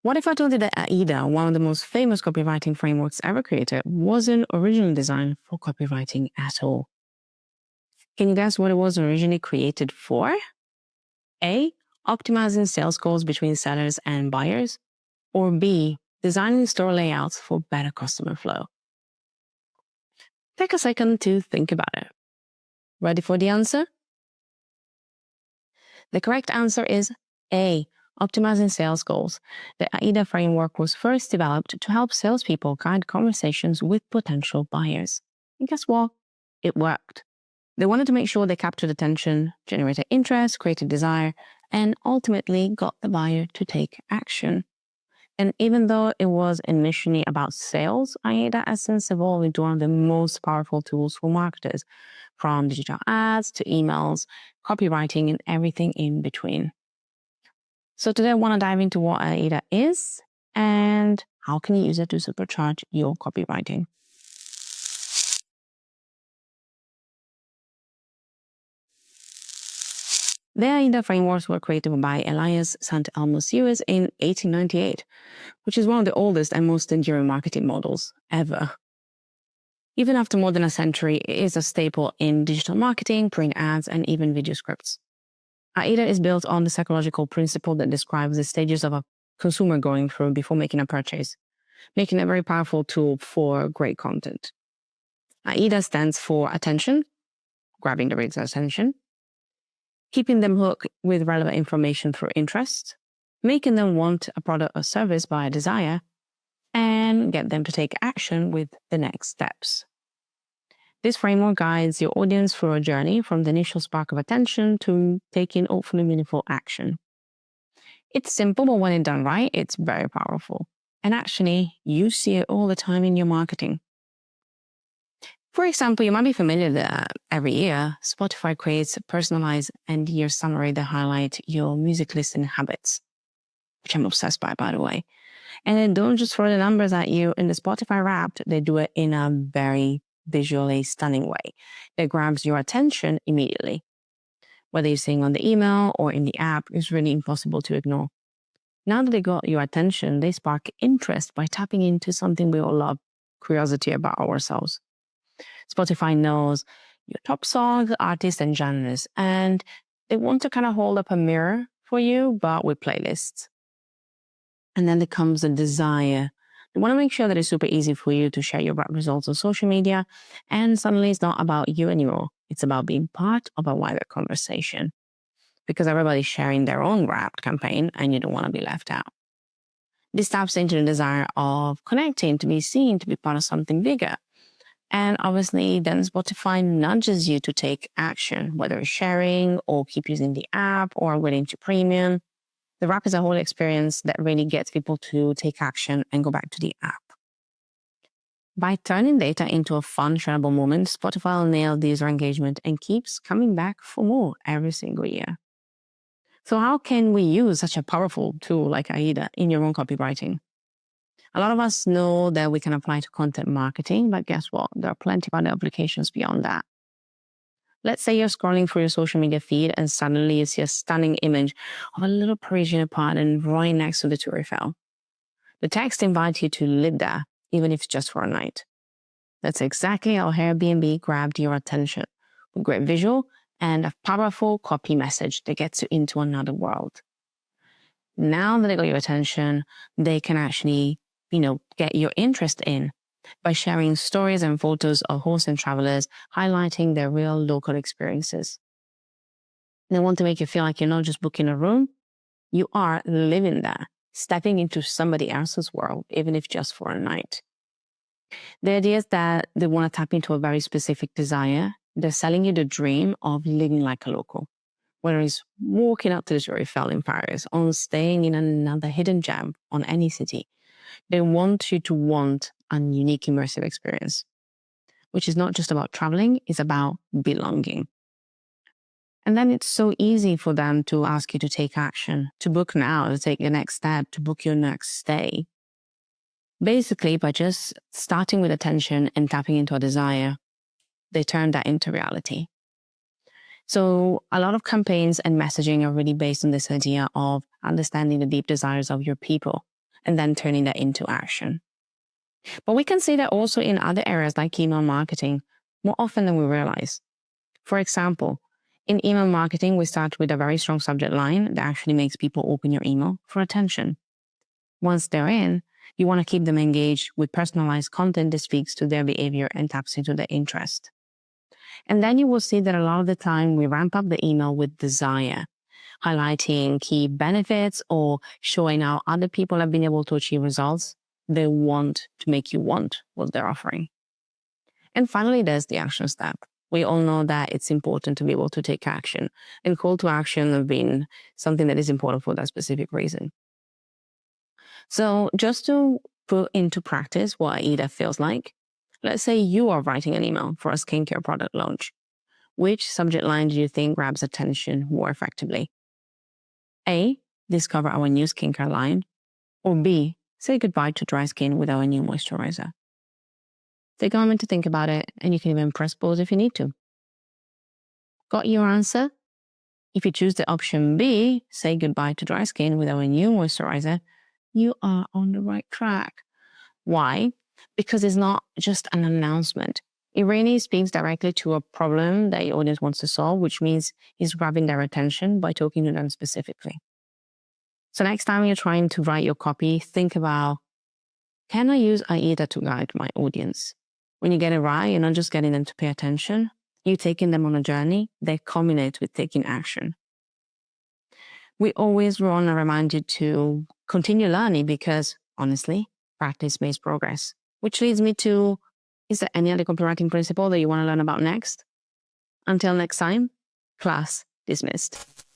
What if I told you that AIDA, one of the most famous copywriting frameworks ever created, wasn't originally designed for copywriting at all? Can you guess what it was originally created for? A, optimizing sales goals between sellers and buyers, or B, designing store layouts for better customer flow? Take a second to think about it. Ready for the answer? The correct answer is A, optimizing sales goals. The AIDA framework was first developed to help salespeople guide conversations with potential buyers. And guess what? It worked. They wanted to make sure they captured attention, generated interest, created desire, and ultimately got the buyer to take action. And even though it was initially about sales, AIDA essence evolved into one of the most powerful tools for marketers, from digital ads to emails, copywriting, and everything in between. So today I want to dive into what AIDA is and how can you use it to supercharge your copywriting. The AIDA frameworks were created by Elias Sant Elmo series in 1898, which is one of the oldest and most enduring marketing models ever. Even after more than a century, it is a staple in digital marketing, print ads, and even video scripts. AIDA is built on the psychological principle that describes the stages of a consumer going through before making a purchase, making it a very powerful tool for great content. AIDA stands for attention, grabbing the reader's attention, keeping them hooked with relevant information through interest, making them want a product or service by a desire, and get them to take action with the next steps. This framework guides your audience through a journey from the initial spark of attention to taking hopefully meaningful action. It's simple, but when it's done right, it's very powerful. And actually, you see it all the time in your marketing. For example, you might be familiar that every year, Spotify creates a personalized end-year summary that highlight your music listening habits, which I'm obsessed by the way. And they don't just throw the numbers at you in the Spotify Wrapped, they do it in a very visually stunning way that grabs your attention immediately. Whether you're seeing on the email or in the app, it's really impossible to ignore. Now that they got your attention, they spark interest by tapping into something we all love, curiosity about ourselves. Spotify knows your top songs, artists, and genres, and they want to kind of hold up a mirror for you, but with playlists. And then there comes the desire. They want to make sure that it's super easy for you to share your rap results on social media, and suddenly it's not about you anymore. It's about being part of a wider conversation, because everybody's sharing their own Wrapped campaign and you don't want to be left out. This taps into the desire of connecting, to be seen, to be part of something bigger. And obviously, then Spotify nudges you to take action, whether it's sharing or keep using the app or upgrading to premium. The Wrap is a whole experience that really gets people to take action and go back to the app. By turning data into a fun, shareable moment, Spotify will nail the user engagement and keeps coming back for more every single year. So how can we use such a powerful tool like AIDA in your own copywriting? A lot of us know that we can apply to content marketing, but guess what? There are plenty of other applications beyond that. Let's say you're scrolling through your social media feed and suddenly you see a stunning image of a little Parisian apartment right next to the Tour Eiffel. The text invites you to live there, even if it's just for a night. That's exactly how Airbnb grabbed your attention, with great visual and a powerful copy message that gets you into another world. Now that they got your attention, they can actually, get your interest in by sharing stories and photos of hosts and travelers, highlighting their real local experiences. They want to make you feel like you're not just booking a room, you are living there, stepping into somebody else's world, even if just for a night. The idea is that they want to tap into a very specific desire. They're selling you the dream of living like a local, whether it's walking up to the Tour Eiffel in Paris or staying in another hidden gem on any city. They want you to want a unique immersive experience, which is not just about traveling, it's about belonging. And then it's so easy for them to ask you to take action, to book now, to take the next step, to book your next stay. Basically, by just starting with attention and tapping into a desire, they turn that into reality. So a lot of campaigns and messaging are really based on this idea of understanding the deep desires of your people and then turning that into action. But we can see that also in other areas like email marketing more often than we realize. For example, in email marketing, we start with a very strong subject line that actually makes people open your email for attention. Once they're in, you want to keep them engaged with personalized content that speaks to their behavior and taps into their interest. And then you will see that a lot of the time we ramp up the email with desire, highlighting key benefits or showing how other people have been able to achieve results they want to make you want what they're offering. And finally, there's the action step. We all know that it's important to be able to take action, and call to action have been something that is important for that specific reason. So just to put into practice what AIDA feels like, let's say you are writing an email for a skincare product launch. Which subject line do you think grabs attention more effectively? A, discover our new skincare line, or B, say goodbye to dry skin with our new moisturizer. Take a moment to think about it, and you can even press pause if you need to. Got your answer? If you choose the option B, say goodbye to dry skin with our new moisturizer, you are on the right track. Why? Because it's not just an announcement. It really speaks directly to a problem that your audience wants to solve, which means it's grabbing their attention by talking to them specifically. So next time you're trying to write your copy, think about, can I use AIDA to guide my audience? When you get it right, you're not just getting them to pay attention, you're taking them on a journey that culminates with taking action. We always want to remind you to continue learning because, honestly, practice makes progress. Which leads me to, is there any other copywriting principle that you want to learn about next? Until next time, class dismissed.